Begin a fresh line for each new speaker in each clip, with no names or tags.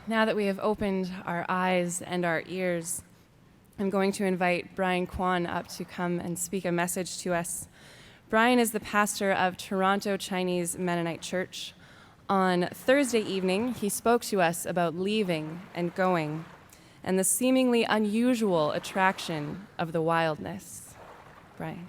Now that we have opened our eyes and our ears, I'm going to invite Brian Kwan up to come and speak a message to us. Brian is the pastor of Toronto Chinese Mennonite Church. On Thursday evening, he spoke to us about leaving and going and the seemingly unusual attraction of the wildness. Brian.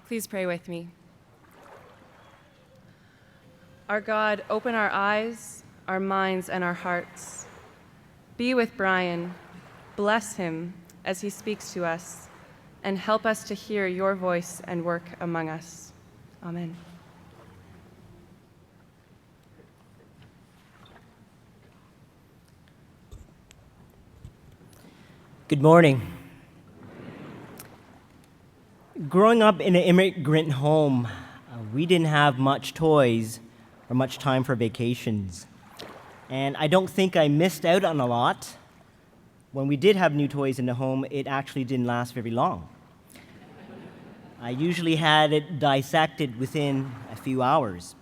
Please pray with me. Our God, open our eyes, our minds, and our hearts. Be with Brian. Bless him as he speaks to us, and help us to hear your voice and work among us. Amen.
Good morning. Growing up in an immigrant home, we didn't have much toys or much time for vacations. And I don't think I missed out on a lot. When we did have new toys in the home, it actually didn't last very long. I usually had it dissected within a few hours.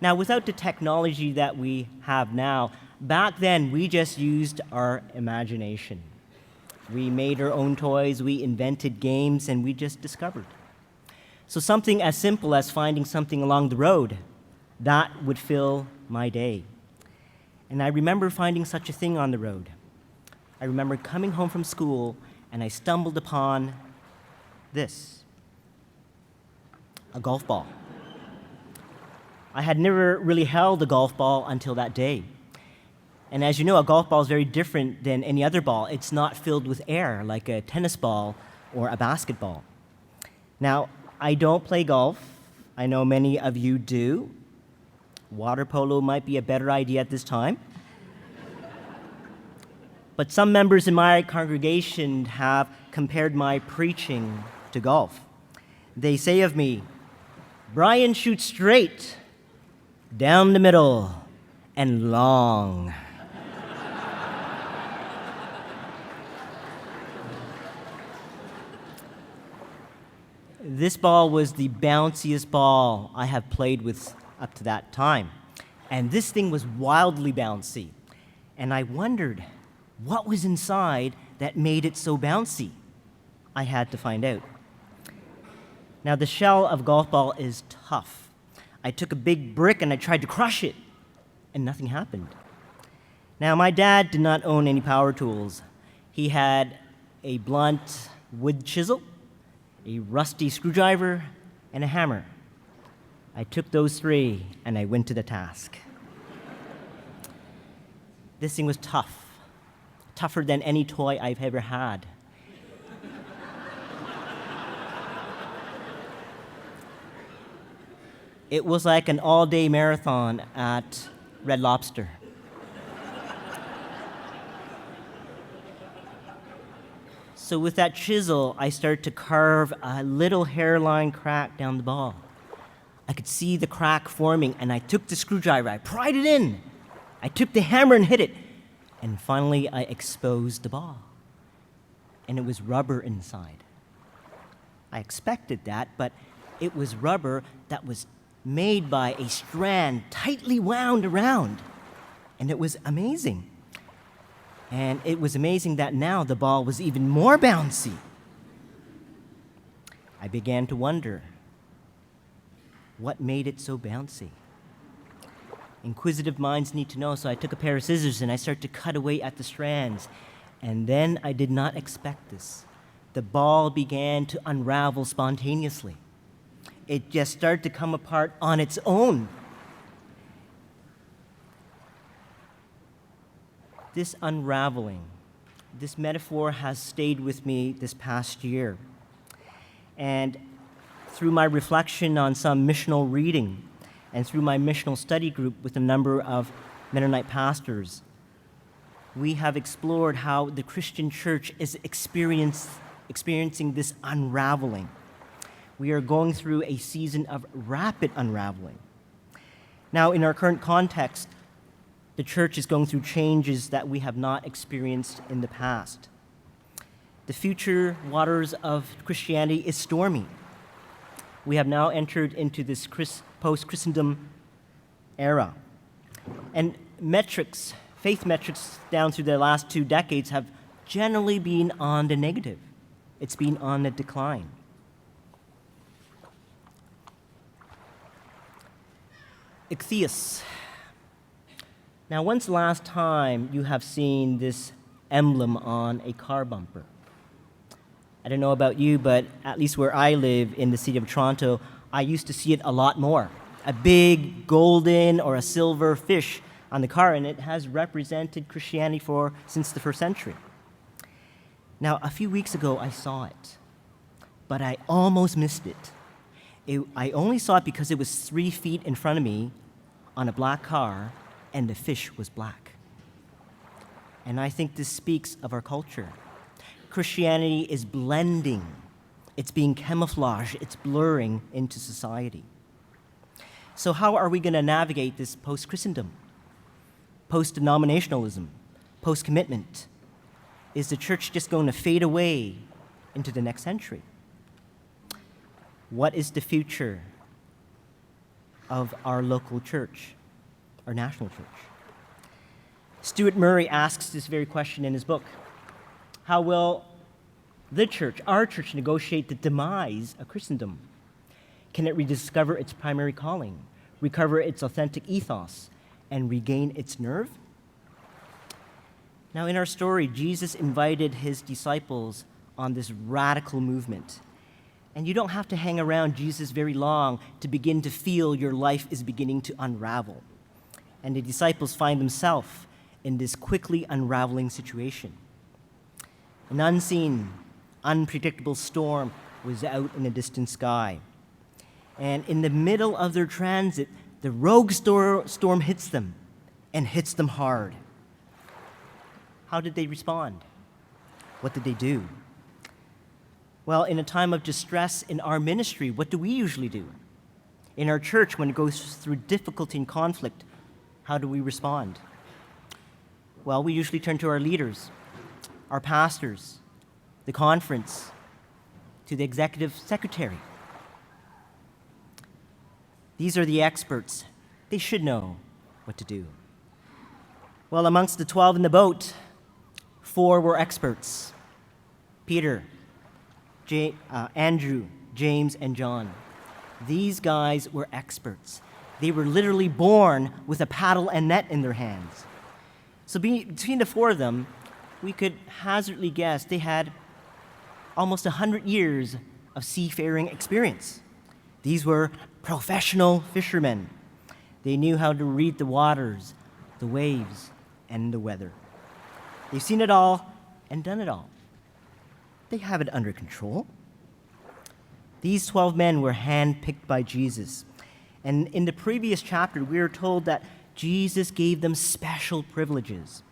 Now, without the technology that we have now, back then we just used our imagination. We made our own toys, we invented games, and we just discovered. So something as simple as finding something along the road, that would fill my day. And I remember finding such a thing on the road. I remember coming home from school, and I stumbled upon this, a golf ball. I had never really held a golf ball until that day. And as you know, a golf ball is very different than any other ball. It's not filled with air like a tennis ball or a basketball. Now, I don't play golf. I know many of you do. Water polo might be a better idea at this time. But some members in my congregation have compared my preaching to golf. They say of me, "Brian shoots straight, down the middle, and long." This ball was the bounciest ball I have played with up to that time. And this thing was wildly bouncy. And I wondered what was inside that made it so bouncy. I had to find out. Now, the shell of a golf ball is tough. I took a big brick and I tried to crush it, and nothing happened. Now, my dad did not own any power tools. He had a blunt wood chisel, a rusty screwdriver, and a hammer. I took those three and I went to the task. This thing was tough, tougher than any toy I've ever had. It was like an all-day marathon at Red Lobster. So with that chisel, I started to carve a little hairline crack down the ball. I could see the crack forming, and I took the screwdriver, I pried it in. I took the hammer and hit it, and finally I exposed the ball. And it was rubber inside. I expected that, but it was rubber that was made by a strand tightly wound around. And it was amazing. And it was amazing that now the ball was even more bouncy. I began to wonder, what made it so bouncy? Inquisitive minds need to know, so I took a pair of scissors and I started to cut away at the strands. And then I did not expect this. The ball began to unravel spontaneously. It just started to come apart on its own. This unraveling, this metaphor has stayed with me this past year. And through my reflection on some missional reading and through my missional study group with a number of Mennonite pastors, we have explored how the Christian church is experiencing this unraveling. We are going through a season of rapid unraveling. Now, in our current context, the church is going through changes that we have not experienced in the past. The future waters of Christianity is stormy. We have now entered into this post-Christendom era. And metrics, faith metrics down through the last 2 decades have generally been on the negative. It's been on the decline. Ichthyos. Now, when's the last time you have seen this emblem on a car bumper? I don't know about you, but at least where I live in the city of Toronto, I used to see it a lot more. A big golden or a silver fish on the car, and it has represented Christianity since the first century. Now, a few weeks ago, I saw it, but I almost missed it. I only saw it because it was 3 feet in front of me on a black car, and the fish was black. And I think this speaks of our culture. Christianity is blending. It's being camouflaged. It's blurring into society. So how are we going to navigate this post-Christendom, post-denominationalism, post-commitment? Is the church just going to fade away into the next century? What is the future of our local church, our national church? Stuart Murray asks this very question in his book. How will the church, our church, negotiate the demise of Christendom? Can it rediscover its primary calling, recover its authentic ethos, and regain its nerve? Now, in our story, Jesus invited his disciples on this radical movement. And you don't have to hang around Jesus very long to begin to feel your life is beginning to unravel. And the disciples find themselves in this quickly unraveling situation. An unseen, unpredictable storm was out in the distant sky. And in the middle of their transit, the rogue storm hits them, and hits them hard. How did they respond? What did they do? Well, in a time of distress in our ministry, what do we usually do? In our church, when it goes through difficulty and conflict, how do we respond? Well, we usually turn to our leaders, our pastors, the conference, to the executive secretary. These are the experts. They should know what to do. Well, amongst the 12 in the boat, 4 were experts: Peter, Andrew, James, and John. These guys were experts. They were literally born with a paddle and net in their hands. So between the 4 of them, we could hazardly guess they had almost 100 years of seafaring experience. These were professional fishermen. They knew how to read the waters, the waves, and the weather. They've seen it all and done it all. They have it under control. These 12 men were handpicked by Jesus. And in the previous chapter, we are told that Jesus gave them special privileges.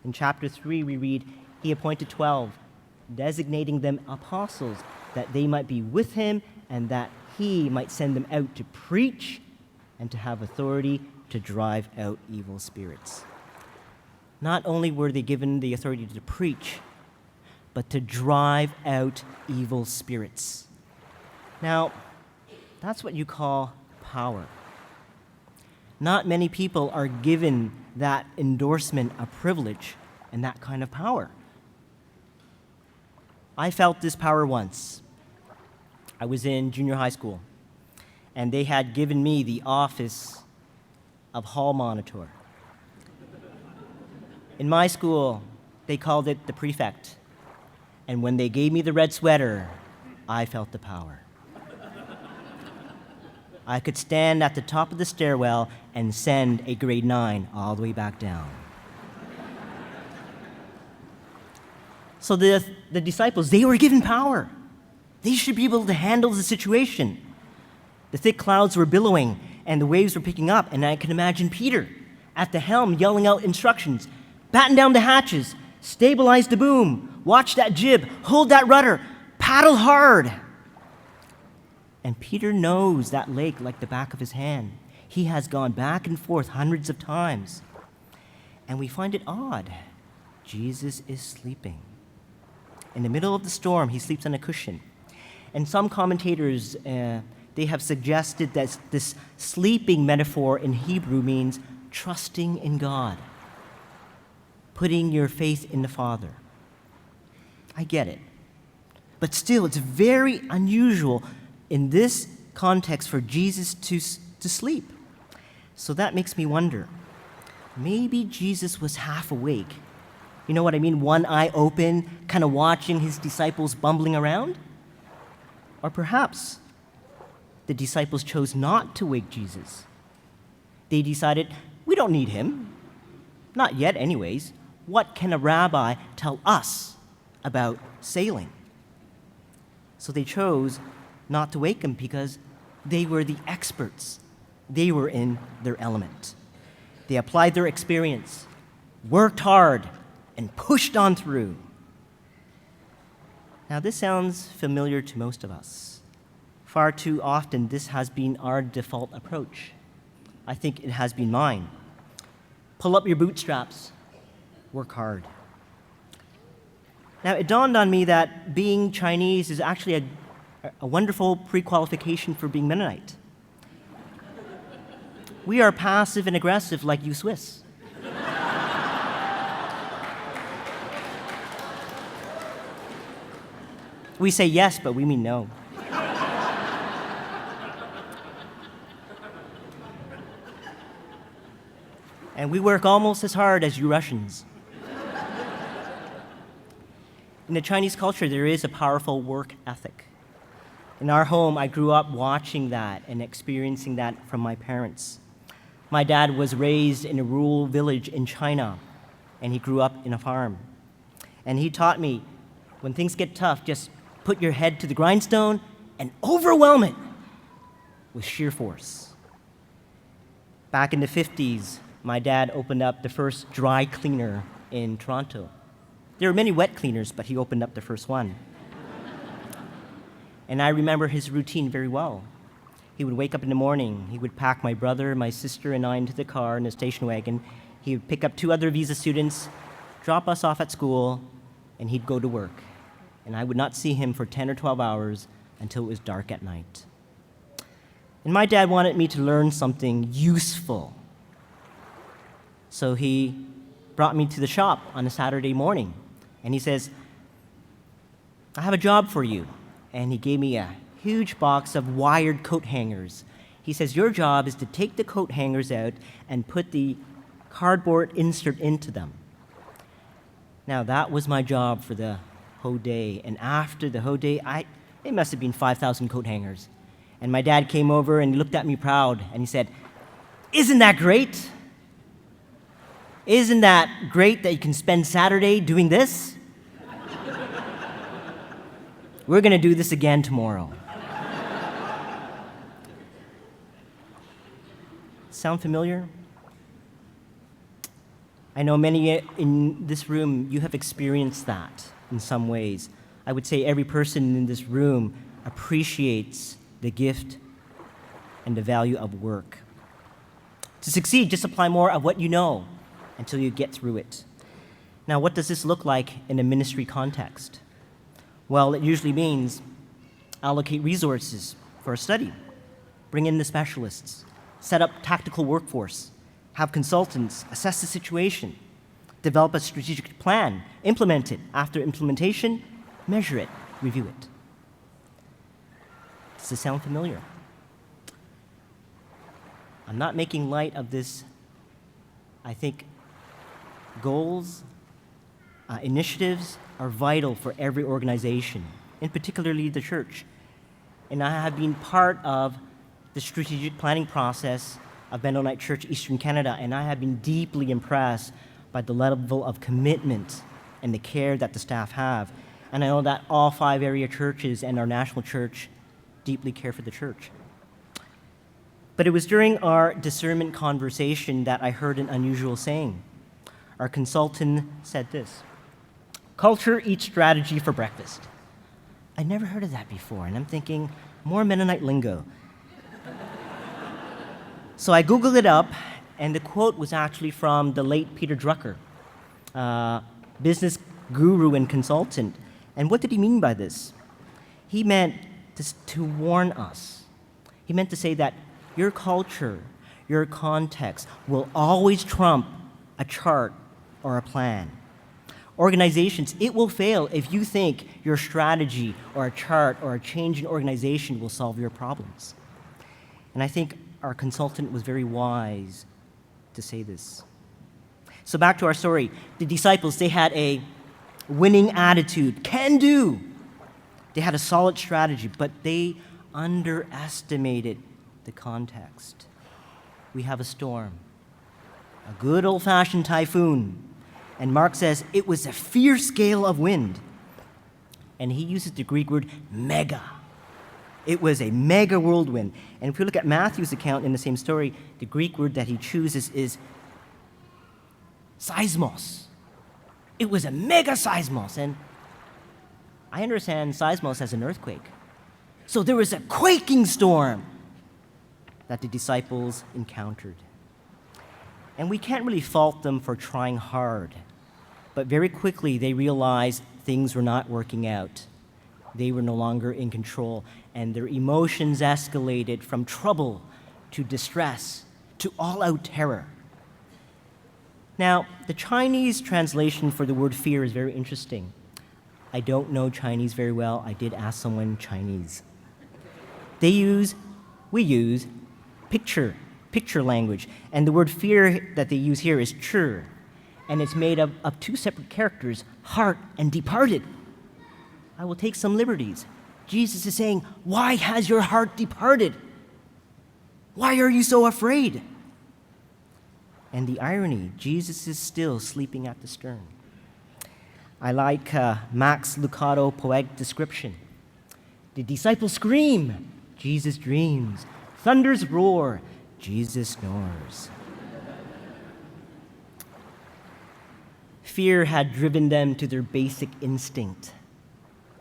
In chapter 3, we read, he appointed 12, designating them apostles, that they might be with him and that he might send them out to preach and to have authority to drive out evil spirits. Not only were they given the authority to preach, but to drive out evil spirits. Now, that's what you call power. Not many people are given that endorsement of privilege and that kind of power. I felt this power once. I was in junior high school, and they had given me the office of hall monitor. In my school, they called it the prefect. And when they gave me the red sweater, I felt the power. I could stand at the top of the stairwell and send a grade 9 all the way back down. So the disciples, they were given power. They should be able to handle the situation. The thick clouds were billowing and the waves were picking up, and I can imagine Peter at the helm yelling out instructions: batten down the hatches, stabilize the boom, watch that jib, hold that rudder, paddle hard. And Peter knows that lake like the back of his hand. He has gone back and forth hundreds of times. And we find it odd. Jesus is sleeping. In the middle of the storm, he sleeps on a cushion. And some commentators, they have suggested that this sleeping metaphor in Hebrew means trusting in God, putting your faith in the Father. I get it. But still, it's very unusual in this context for Jesus to sleep. So that makes me wonder, maybe Jesus was half awake. You know what I mean? One eye open, kind of watching his disciples bumbling around? Or perhaps the disciples chose not to wake Jesus. They decided, we don't need him. Not yet, anyways. What can a rabbi tell us about sailing? So they chose not to wake him because they were the experts. They were in their element. They applied their experience, worked hard, and pushed on through. Now, this sounds familiar to most of us. Far too often, this has been our default approach. I think it has been mine. Pull up your bootstraps, work hard. Now, it dawned on me that being Chinese is actually a wonderful pre-qualification for being Mennonite. We are passive and aggressive like you Swiss. We say yes, but we mean no. And we work almost as hard as you Russians. In the Chinese culture, there is a powerful work ethic. In our home, I grew up watching that and experiencing that from my parents. My dad was raised in a rural village in China, and he grew up in a farm. And he taught me, when things get tough, just put your head to the grindstone and overwhelm it with sheer force. Back in the 50s, my dad opened up the first dry cleaner in Toronto. There were many wet cleaners, but he opened up the first one. And I remember his routine very well. He would wake up in the morning, he would pack my brother, my sister, and I into the car in a station wagon. He would pick up 2 other visa students, drop us off at school, and he'd go to work. And I would not see him for 10 or 12 hours until it was dark at night. And my dad wanted me to learn something useful. So he brought me to the shop on a Saturday morning, and he says, I have a job for you. And he gave me a huge box of wired coat hangers. He says, your job is to take the coat hangers out and put the cardboard insert into them. Now, that was my job for the whole day. And after the whole day, it must have been 5,000 coat hangers. And my dad came over and he looked at me proud, and he said, isn't that great? Isn't that great that you can spend Saturday doing this? We're going to do this again tomorrow. Sound familiar? I know many in this room, you have experienced that in some ways. I would say every person in this room appreciates the gift and the value of work. To succeed, just apply more of what you know until you get through it. Now, what does this look like in a ministry context? Well, it usually means allocate resources for a study, bring in the specialists, set up tactical workforce, have consultants assess the situation, develop a strategic plan, implement it. After implementation, measure it, review it. Does this sound familiar? I'm not making light of this. I think goals, initiatives are vital for every organization, and particularly the church. And I have been part of the strategic planning process of Mennonite Church Eastern Canada, and I have been deeply impressed by the level of commitment and the care that the staff have. And I know that all 5 area churches and our national church deeply care for the church. But it was during our discernment conversation that I heard an unusual saying. Our consultant said this: culture eats strategy for breakfast. I never heard of that before, and I'm thinking, more Mennonite lingo. So I Googled it up, and the quote was actually from the late Peter Drucker, business guru and consultant. And what did he mean by this? He meant to warn us. He meant to say that your culture, your context will always trump a chart or a plan. Organizations, it will fail if you think your strategy or a chart or a change in organization will solve your problems. And I think our consultant was very wise to say this. So back to our story. The disciples, they had a winning attitude, can do. They had a solid strategy, but they underestimated the context. We have a storm, a good old-fashioned typhoon. And Mark says it was a fierce gale of wind. And he uses the Greek word mega. It was a mega whirlwind. And if we look at Matthew's account in the same story, the Greek word that he chooses is seismos. It was a mega seismos. And I understand seismos as an earthquake. So there was a quaking storm that the disciples encountered. And we can't really fault them for trying hard. But very quickly, they realized things were not working out. They were no longer in control, and their emotions escalated from trouble to distress to all-out terror. Now, the Chinese translation for the word fear is very interesting. I don't know Chinese very well. I did ask someone Chinese. We use picture language, and the word fear that they use here is chur, and it's made up of two separate characters, heart and departed. I will take some liberties. Jesus is saying, why has your heart departed? Why are you so afraid? And the irony, Jesus is still sleeping at the stern. I like Max Lucado's poetic description. The disciples scream, Jesus dreams. Thunders roar, Jesus snores. Fear had driven them to their basic instinct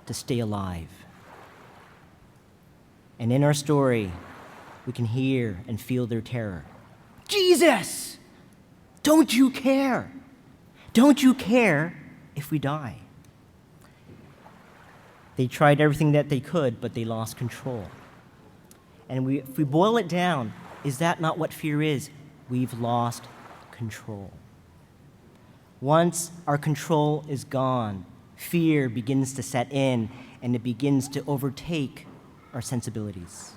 to stay alive. And in our story, we can hear and feel their terror. Jesus, don't you care? Don't you care if we die? They tried everything that they could, but they lost control. And if we boil it down, is that not what fear is? We've lost control. Once our control is gone, fear begins to set in, and it begins to overtake our sensibilities.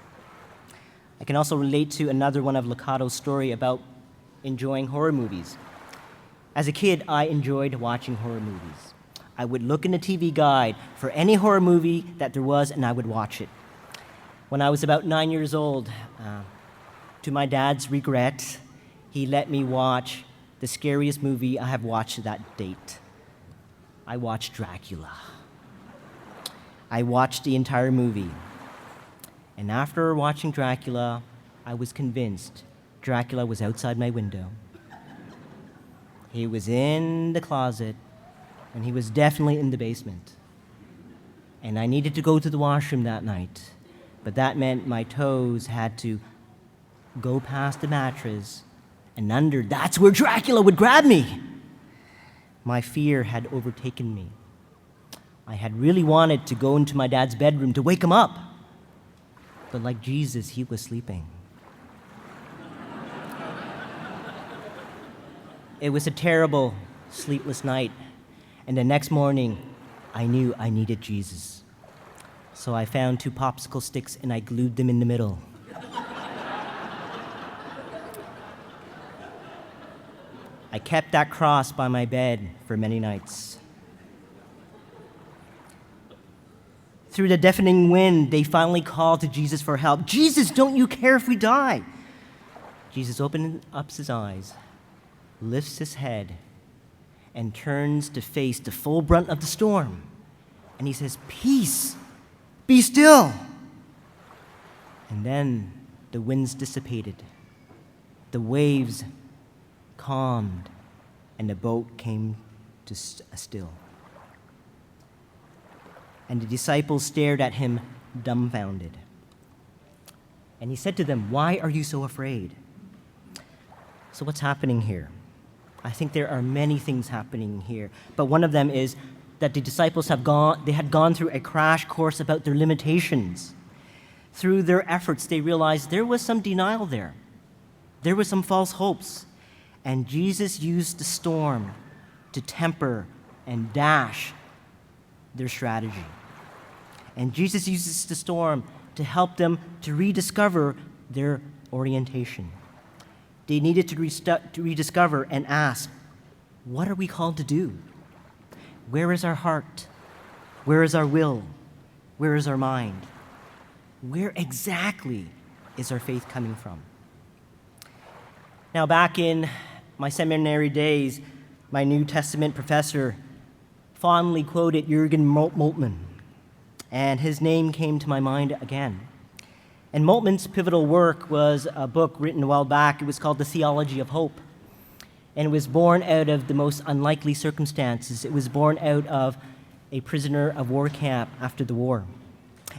I can also relate to another one of Lucado's story about enjoying horror movies. As a kid, I enjoyed watching horror movies. I would look in the TV guide for any horror movie that there was, and I would watch it. When I was about 9 years old, to my dad's regret, he let me watch the scariest movie I have watched to that date. I watched Dracula. I watched the entire movie. And after watching Dracula, I was convinced Dracula was outside my window. He was in the closet, and he was definitely in the basement. And I needed to go to the washroom that night, but that meant my toes had to go past the mattress and under. That's where Dracula would grab me. My fear had overtaken me. I had really wanted to go into my dad's bedroom to wake him up. But like Jesus, he was sleeping. It was a terrible, sleepless night. And the next morning, I knew I needed Jesus. So I found 2 popsicle sticks and I glued them in the middle. I kept that cross by my bed for many nights. Through the deafening wind, they finally called to Jesus for help. Jesus, don't you care if we die? Jesus opens up his eyes, lifts his head, and turns to face the full brunt of the storm. And he says, "Peace, be still." And then the winds dissipated, the waves calmed, and the boat came to a still. And the disciples stared at him dumbfounded. And he said to them, "Why are you so afraid?" So what's happening here? I think there are many things happening here, but one of them is that the disciples had gone through a crash course about their limitations. Through their efforts, they realized there was some denial there. There were some false hopes. And Jesus used the storm to temper and dash their strategy. And Jesus uses the storm to help them to rediscover their orientation. They needed to rediscover and ask, what are we called to do? Where is our heart? Where is our will? Where is our mind? Where exactly is our faith coming from? Now, back in my seminary days, my New Testament professor fondly quoted Jürgen Moltmann, and his name came to my mind again. And Moltmann's pivotal work was a book written a while back. It was called The Theology of Hope. And it was born out of the most unlikely circumstances. It was born out of a prisoner of war camp after the war.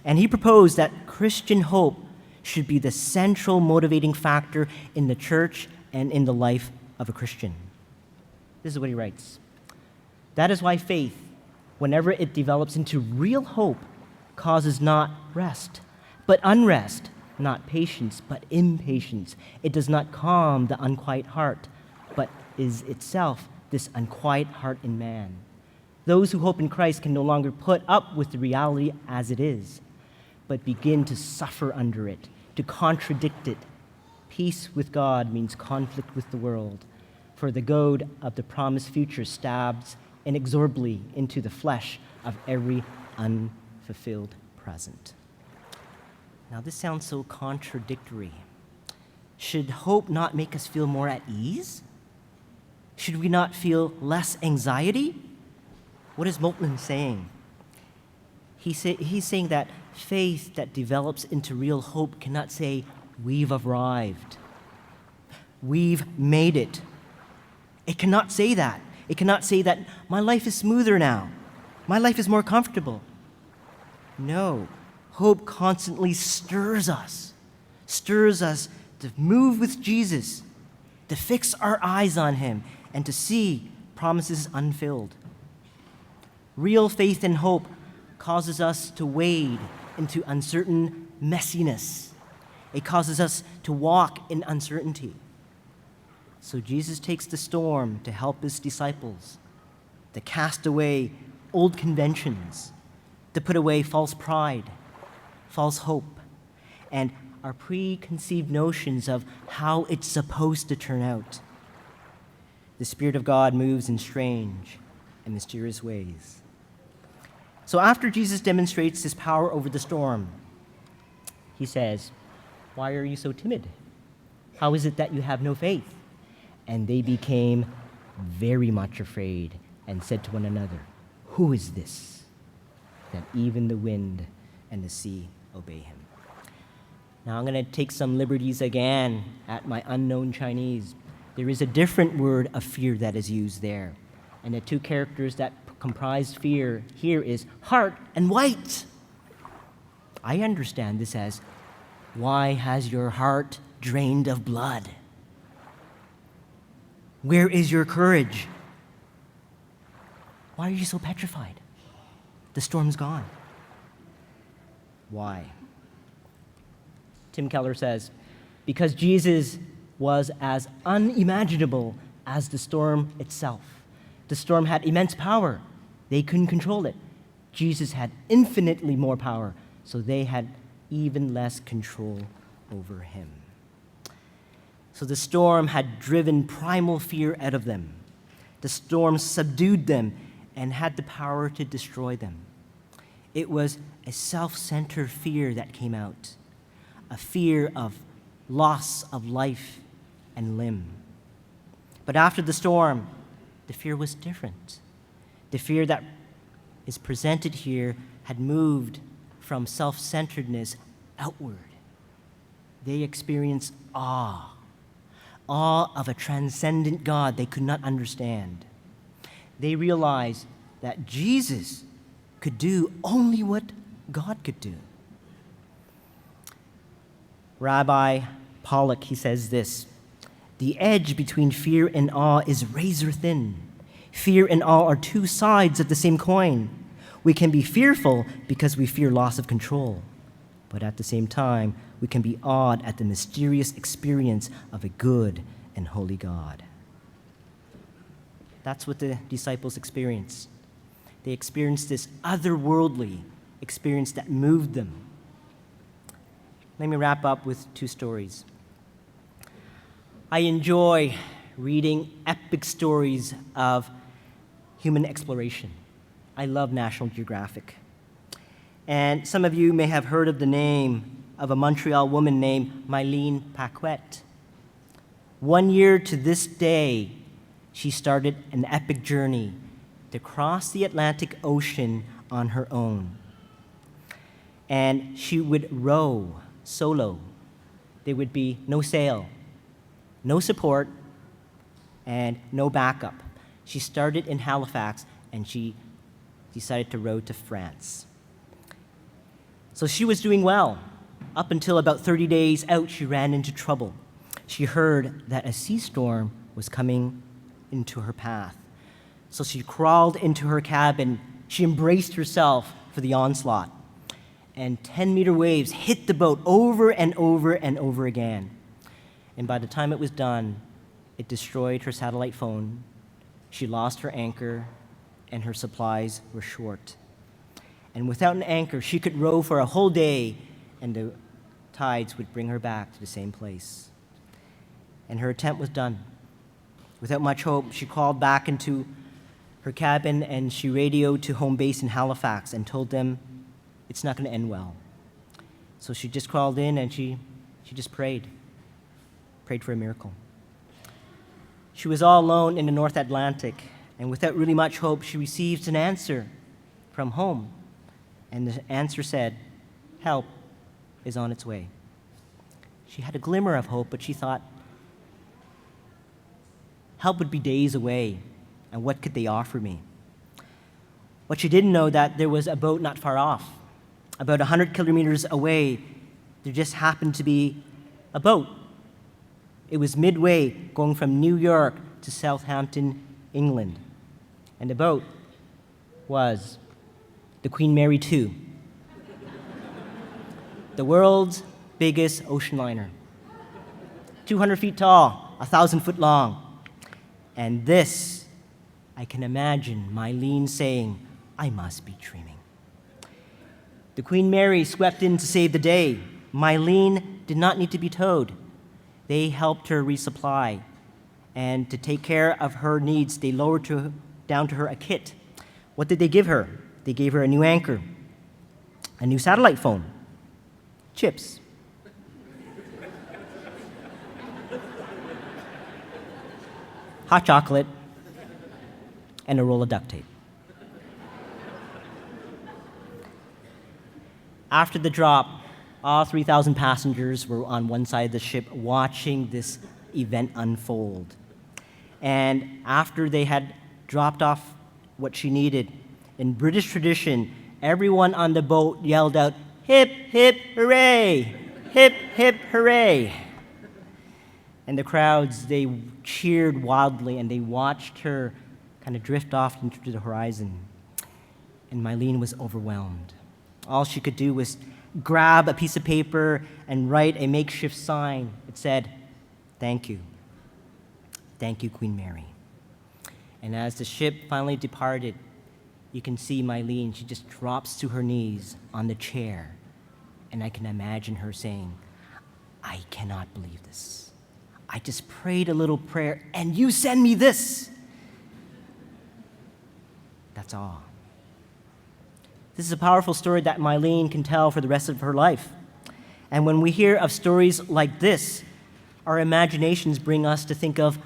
And he proposed that Christian hope should be the central motivating factor in the church and in the life of a Christian. This is what he writes. That is why faith, whenever it develops into real hope, causes not rest, but unrest, not patience, but impatience. It does not calm the unquiet heart, but is itself this unquiet heart in man. Those who hope in Christ can no longer put up with the reality as it is, but begin to suffer under it, to contradict it. Peace with God means conflict with the world, for the goad of the promised future stabs inexorably into the flesh of every unfulfilled present. Now, this sounds so contradictory. Should hope not make us feel more at ease? Should we not feel less anxiety? What is Moltmann saying? He's saying that faith that develops into real hope cannot say, we've arrived. We've made it. It cannot say that. It cannot say that my life is smoother now. My life is more comfortable. No. Hope constantly stirs us to move with Jesus, to fix our eyes on him, and to see promises unfilled. Real faith and hope causes us to wade into uncertain messiness. It causes us to walk in uncertainty. So Jesus takes the storm to help his disciples, to cast away old conventions, to put away false pride, false hope, and our preconceived notions of how it's supposed to turn out. The Spirit of God moves in strange and mysterious ways. So after Jesus demonstrates his power over the storm, he says, "Why are you so timid? How is it that you have no faith?" And they became very much afraid and said to one another, "Who is this, that even the wind and the sea obey him?" Now I'm going to take some liberties again at my unknown Chinese. There is a different word of fear that is used there. And the two characters that comprise fear here is heart and white. I understand this as, why has your heart drained of blood? Where is your courage? Why are you so petrified? The storm's gone. Why? Tim Keller says, because Jesus was as unimaginable as the storm itself. The storm had immense power. They couldn't control it. Jesus had infinitely more power, so they had even less control over him. So the storm had driven primal fear out of them. The storm subdued them and had the power to destroy them. It was a self-centered fear that came out, a fear of loss of life and limb. But after the storm, the fear was different. The fear that is presented here had moved from self-centeredness outward. They experienced awe of a transcendent God they could not understand. They realized that Jesus could do only what God could do. Rabbi Pollock, he says this, "The edge between fear and awe is razor thin. Fear and awe are two sides of the same coin. We can be fearful because we fear loss of control, but at the same time, we can be awed at the mysterious experience of a good and holy God. That's what the disciples experienced. They experienced this otherworldly experience that moved them. Let me wrap up with two stories. I enjoy reading epic stories of human exploration. I love National Geographic. And some of you may have heard of the name of a Montreal woman named Mylene Paquette. 1 year to this day, she started an epic journey to cross the Atlantic Ocean on her own. And she would row solo. There would be no sail, no support, and no backup. She started in Halifax, and she decided to row to France. So she was doing well. Up until about 30 days out, she ran into trouble. She heard that a sea storm was coming into her path. So she crawled into her cabin. She embraced herself for the onslaught. And 10-meter waves hit the boat over and over and over again. And by the time it was done, it destroyed her satellite phone. She lost her anchor, and her supplies were short. And without an anchor, she could row for a whole day, and the tides would bring her back to the same place. And her attempt was done. Without much hope, she crawled back into her cabin, and she radioed to home base in Halifax and told them it's not going to end well. So she just crawled in, and she just prayed for a miracle. She was all alone in the North Atlantic, and without really much hope, she received an answer from home. And the answer said, help is on its way. She had a glimmer of hope, but she thought, help would be days away, and what could they offer me? What she didn't know that there was a boat not far off. About 100 kilometers away, there just happened to be a boat. It was midway going from New York to Southampton, England. And the boat was the Queen Mary 2, the world's biggest ocean liner. 200 feet tall, 1,000 foot long. And this, I can imagine Mylene saying, I must be dreaming. The Queen Mary swept in to save the day. Mylene did not need to be towed. They helped her resupply. And to take care of her needs, they lowered down to her a kit. What did they give her? They gave her a new anchor, a new satellite phone, chips. Hot chocolate, and a roll of duct tape. After the drop, all 3,000 passengers were on one side of the ship watching this event unfold. And after they had dropped off what she needed, in British tradition, everyone on the boat yelled out, hip, hip, hooray! Hip, hip, hooray! And the crowds, they cheered wildly, and they watched her kind of drift off into the horizon. And Mylene was overwhelmed. All she could do was grab a piece of paper and write a makeshift sign. It said, thank you. Thank you, Queen Mary. And as the ship finally departed, you can see Mylene, she just drops to her knees on the chair. And I can imagine her saying, I cannot believe this. I just prayed a little prayer, and you send me this. That's all. This is a powerful story that Mylene can tell for the rest of her life. And when we hear of stories like this, our imaginations bring us to think of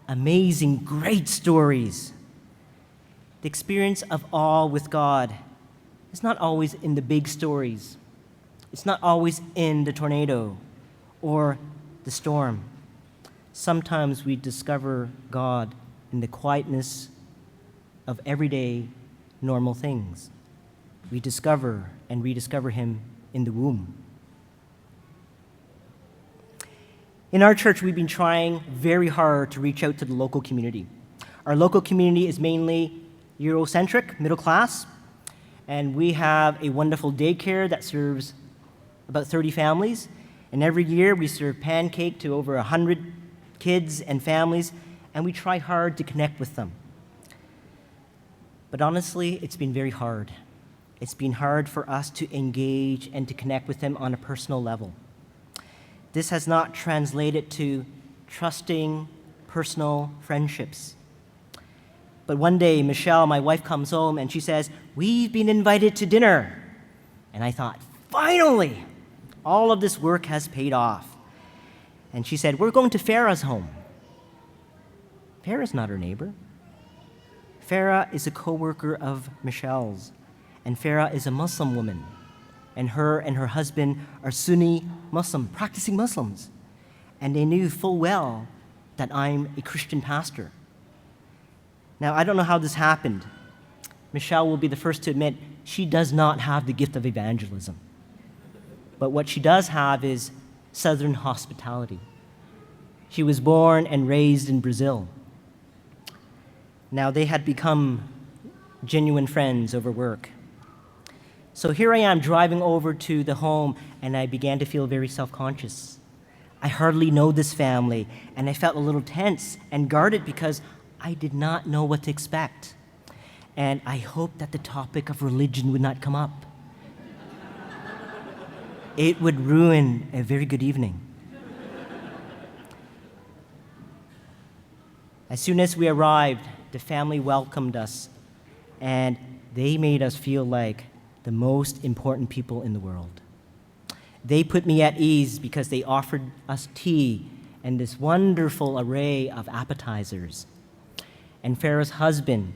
amazing, great stories. The experience of awe with God is not always in the big stories. It's not always in the tornado or the storm. Sometimes we discover God in the quietness of everyday, normal things. We discover and rediscover Him in the womb. In our church, we've been trying very hard to reach out to the local community. Our local community is mainly Eurocentric, middle class, and we have a wonderful daycare that serves about 30 families. And every year we serve pancake to over 100 kids and families, and we try hard to connect with them. But honestly, it's been very hard. It's been hard for us to engage and to connect with them on a personal level. This has not translated to trusting, personal friendships. But one day, Michelle, my wife, comes home and she says, "We've been invited to dinner." And I thought, finally, all of this work has paid off. And she said, "We're going to Farah's home." Farah's not her neighbor. Farah is a co-worker of Michelle's, and Farah is a Muslim woman, and her husband are Sunni Muslim, practicing Muslims, and they knew full well that I'm a Christian pastor. Now, I don't know how this happened. Michelle will be the first to admit she does not have the gift of evangelism. But what she does have is Southern hospitality. She was born and raised in Brazil. Now, they had become genuine friends over work. So here I am driving over to the home, and I began to feel very self-conscious. I hardly know this family, and I felt a little tense and guarded because I did not know what to expect. And I hoped that the topic of religion would not come up. It would ruin a very good evening. As soon as we arrived, the family welcomed us, and they made us feel like the most important people in the world. They put me at ease because they offered us tea and this wonderful array of appetizers. And Farah's husband,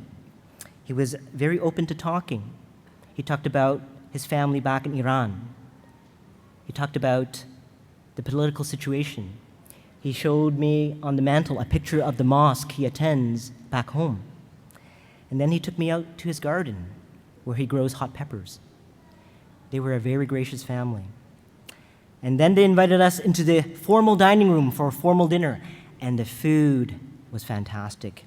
he was very open to talking. He talked about his family back in Iran. He talked about the political situation. He showed me on the mantle a picture of the mosque he attends back home. And then he took me out to his garden where he grows hot peppers. They were a very gracious family. And then they invited us into the formal dining room for a formal dinner, and the food was fantastic.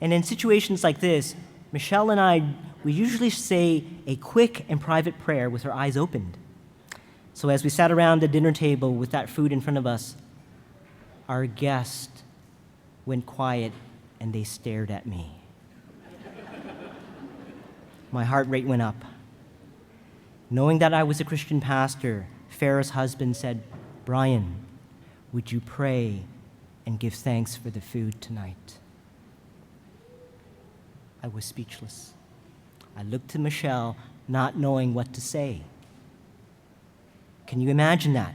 And in situations like this, Michelle and I, we usually say a quick and private prayer with our eyes opened. So as we sat around the dinner table with that food in front of us, our guest went quiet and they stared at me. My heart rate went up. Knowing that I was a Christian pastor, Farah's husband said, "Brian, would you pray and give thanks for the food tonight?" I was speechless. I looked to Michelle, not knowing what to say. Can you imagine that?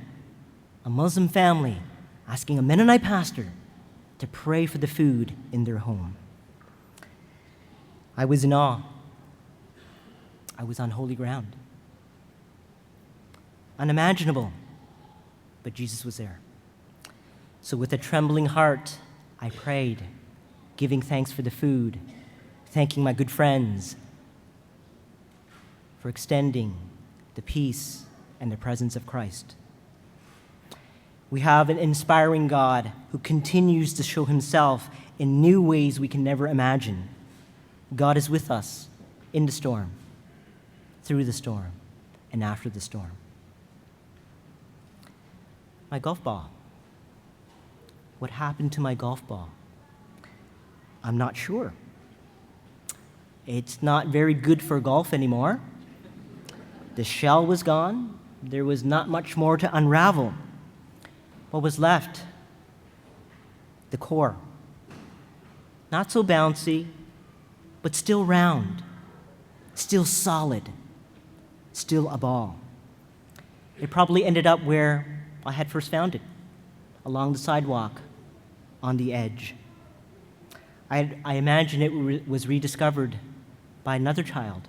A Muslim family asking a Mennonite pastor to pray for the food in their home. I was in awe. I was on holy ground. Unimaginable, but Jesus was there. So with a trembling heart, I prayed, giving thanks for the food, thanking my good friends for extending the peace and the presence of Christ. We have an inspiring God who continues to show himself in new ways we can never imagine. God is with us in the storm, through the storm, and after the storm. My golf ball. What happened to my golf ball? I'm not sure. It's not very good for golf anymore. The shell was gone. There was not much more to unravel. What was left? The core. Not so bouncy, but still round, still solid, still a ball. It probably ended up where I had first found it, along the sidewalk, on the edge. I imagine it was rediscovered by another child.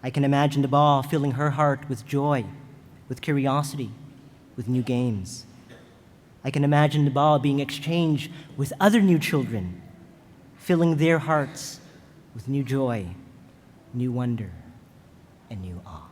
I can imagine the ball filling her heart with joy, with curiosity, with new games. I can imagine the ball being exchanged with other new children, filling their hearts with new joy, new wonder, and new awe.